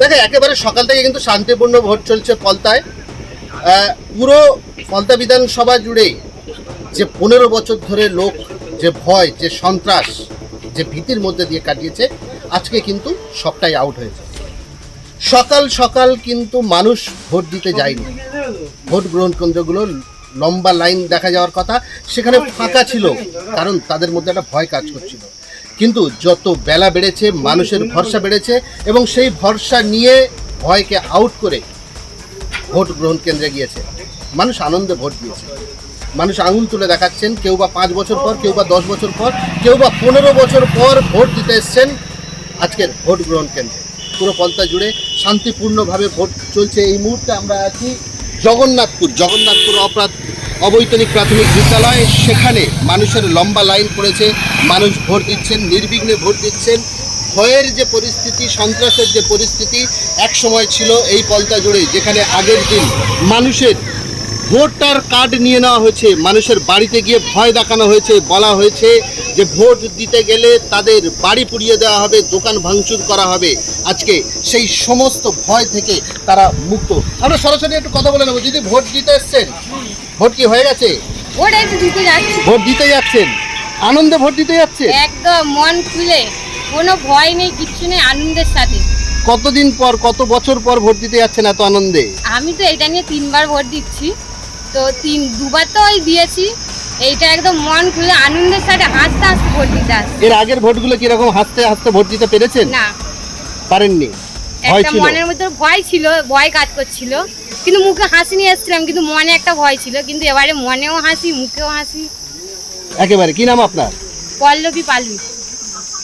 দেখে একেবারে সকাল থেকে কিন্তু শান্তিপূর্ণ ভোট চলছে ফলতায়। পুরো ফলতা বিধানসভা জুড়ে যে 15 বছর ধরে লোক যে ভয়, যে সন্ত্রাস, যে ভীতির মধ্যে দিয়ে কাটিয়েছে, আজকে কিন্তু সবটাই আউট হয়েছে। সকাল সকাল কিন্তু মানুষ ভোট দিতে যায়নি। ভোট গ্রহণ কেন্দ্রগুলো লম্বা লাইন দেখা যাওয়ার কথা, সেখানে ফাঁকা ছিল, কারণ তাদের মধ্যে একটা ভয় কাজ করছিল। কিন্তু যত বেলা বেড়েছে মানুষের ভরসা বেড়েছে, এবং সেই ভরসা নিয়ে ভয়কে আউট করে ভোট গ্রহণ কেন্দ্রে গিয়েছে। মানুষ আনন্দে ভোট দিয়েছে। মানুষ আঙুল তুলে দেখাচ্ছেন, কেউ বা 5 বছর পর, কেউ বা 10 বছর পর, কেউ বা 15 বছর পর ভোট দিতে এসছেন আজকের ভোট গ্রহণ কেন্দ্রে। পুরো ফলতা জুড়ে শান্তিপূর্ণভাবে ভোট চলছে। এই মুহূর্তে আমরা আছি জগন্নাথপুর অবৈতনিক প্রাথমিক বিদ্যালয়। সেখানে মানুষের লম্বা লাইন পড়েছে, মানুষ ভোট দিচ্ছেন, নির্বিঘ্নে ভোট দিচ্ছেন। ভয়ের যে পরিস্থিতি, সন্ত্রাসের যে পরিস্থিতি এক সময় ছিল এই ফলতা জুড়ে, যেখানে আগের দিন মানুষের ভোটার কার্ড নিয়ে নেওয়া হয়েছে, মানুষের বাড়িতে গিয়ে ভয় দেখানো হয়েছে, বলা হয়েছে যে ভোট দিতে গেলে তাদের বাড়ি পুড়িয়ে দেওয়া হবে, দোকান ভাঙচুর করা হবে। আজকে সেই সমস্ত ভয় থেকে তারা মুক্ত। আমরা সরাসরি একটু কথা বলে নেবো। যদি ভোট দিতে এসছেন, ভোট কি হয়ে গেছে? ভোট দিতে যাচ্ছেন, আনন্দে ভোট দিতে যাচ্ছে, একদম মন খুলে, কোনো ভয় নেই, কিচ্ছু নেই, আনন্দের সাথে। কতদিন পর, কত বছর পর ভোট দিতে যাচ্ছেন এত আনন্দে? আমি তো এটা নিয়ে 3বার ভোট দিচ্ছি, তো 2বার তো ওই দিয়েছি। এইটা একদম মন খুলে আনন্দের সাথে হাসতে হাসতে ভোট দিতে আসছি। এর আগের ভোটগুলো কিরকম হাসতে হাসতে ভোট দিতে পেরেছেন? না, পারেননি? একটা মনের মধ্যে ভয় ছিল, ভয় কাজ করছিল, কিন্তু মুখে হাসি নিয়ে এসেছিলাম, কিন্তু মনে একটা ভয় ছিল। কিন্তু এবারে মনেও হাসি, মুখেও হাসি। একেবারে। কি নাম আপনার? পল্লবী পালুই।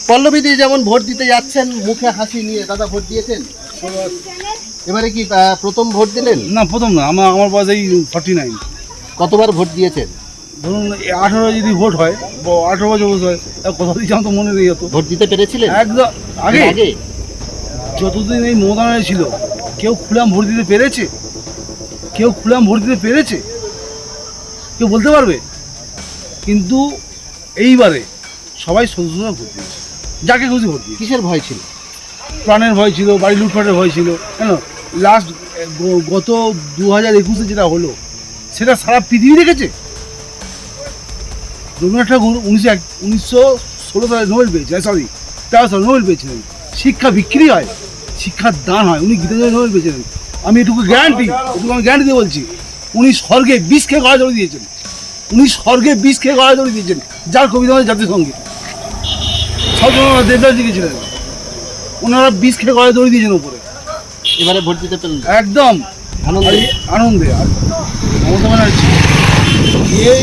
পল্লবী দিয়ে যেমন ভোট দিতে যাচ্ছেন মুখে হাসি নিয়ে, দাদা ভোট দিয়েছেন? এবারে কি প্রথম ভোট দিলেন? না, প্রথম না, আমার বয়স এই 49। কতবার ভোট দিয়েছেন? ধরুন 18 যদি ভোট হয়, 18 বছর ভোট হয়, কথা দিয়েছি আমার তো মনে নেই অত। ভোট দিতে পেরেছিলেন? একদম আগে যতদিন এই মতদানে ছিল, কেউ খুলাম ভোট দিতে পেরেছে? কেউ খুলাম ভোট দিতে পেরেছে? কেউ বলতে পারবে? কিন্তু এইবারে সবাই সদস্য ভোট দিয়েছে, যাকে খুশি ভোট দিয়েছে। কিসের ভয় ছিল? প্রাণের ভয় ছিল, বাড়ি লুটপাটের ভয় ছিল। কেন লাস্ট গত 2021-এ যেটা হলো, সেটা সারা পৃথিবী দেখেছে। রবীন্দ্রনাথ ঠাকুর 1916 সালে নোবেল পেয়েছে, 13 সালে নোবেল পেয়েছিলেন। শিক্ষা বিক্রি হয়, শিক্ষার দান হয়। উনি গীতাঞ্জলি নোবেল পেয়েছিলেন। আমি এটুকু গ্যারান্টি দিয়ে বলছি, উনি স্বর্গে বিষ খেয়ে গড়া দড়ি দিয়েছেন। যার কবিতা আমাদের জাতীয় সঙ্গীত। সর্বনাথ দেবদাস লিখেছিলেন, ওনারা বিষ খেয়ে গড়া দড়ি দিয়েছেন উপরে। এবারে ভোট দিতে পেলেন একদম আনন্দে। আর মমতা ব্যানার্জি এই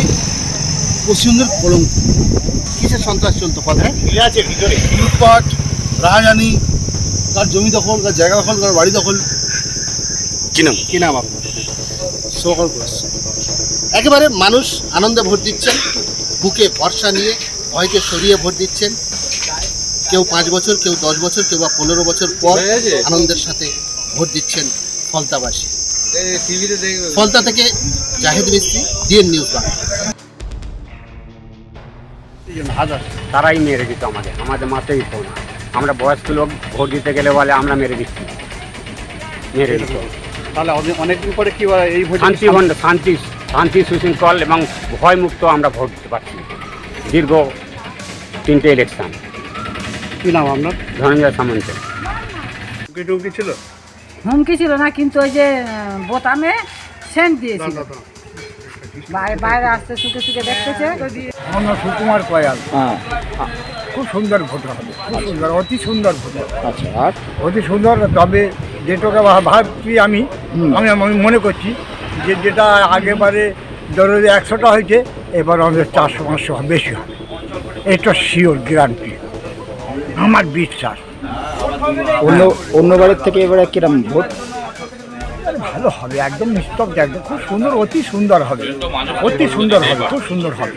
পশ্চিমবঙ্গের কলঙ্ক। কিসের সন্ত্রাস চলতো? কথা লুটপাট, রাহাজানি, কার জমি দখল, কার জায়গা দখল, কার বাড়ি দখল। কি নাম আপনার? সকাল করেছে। একেবারে মানুষ আনন্দে ভোট দিচ্ছেন, বুকে ভরসা নিয়ে, ভয়কে সরিয়ে ভোট দিচ্ছেন। কেউ 5 বছর, কেউ 10 বছর, কেউ বা 15 বছর পর আনন্দের সাথে ভোট দিচ্ছেন ফলতাবাসী। ফলতা থেকে জাহিদ মিস্ত্রি, ডিএন নিউজ বাংলা। তারাই মেরে দিত আমাদের মারতে দিত না। আমরা বয়স্ক লোক ভোট দিতে গেলে বলে আমরা মেরে দিচ্ছি, মেরে দিত। তাহলে অনেকদিন পরে কি এই ভোট শান্তি সুশৃঙ্খল এবং ভয়মুক্ত আমরা ভোট দিতে পারছি। দীর্ঘ 3টে ইলেকশন। কি নাম আপনার? ধনঞ্জয় সামন্ত। ছিল? হুমকি ছিল না, কিন্তু ওই যে বোতামে সেন্ট দিয়েছিল। বাইরে আসতে শুকে দেখতেছে। আমার নাম সুকুমার কয়াল। খুব সুন্দর ভোট হবে, খুব সুন্দর, অতি সুন্দর ভোট। আচ্ছা, আর অতি সুন্দর। তবে যেটাকে ভাবছি আমি মনে করছি যে যেটা আগেবারে ধরো 100টা হয়েছে, এবার আমাদের 400-500 বেশি হবে। এটা শিওর গ্যারান্টি, আমার বিশ্বাস। অন্যবারের থেকে এবারে কিরম ভোট? ভালো হবে, একদম নিস্তব্ধ, একদম খুব সুন্দর, অতি সুন্দর হবে, খুব সুন্দর হবে।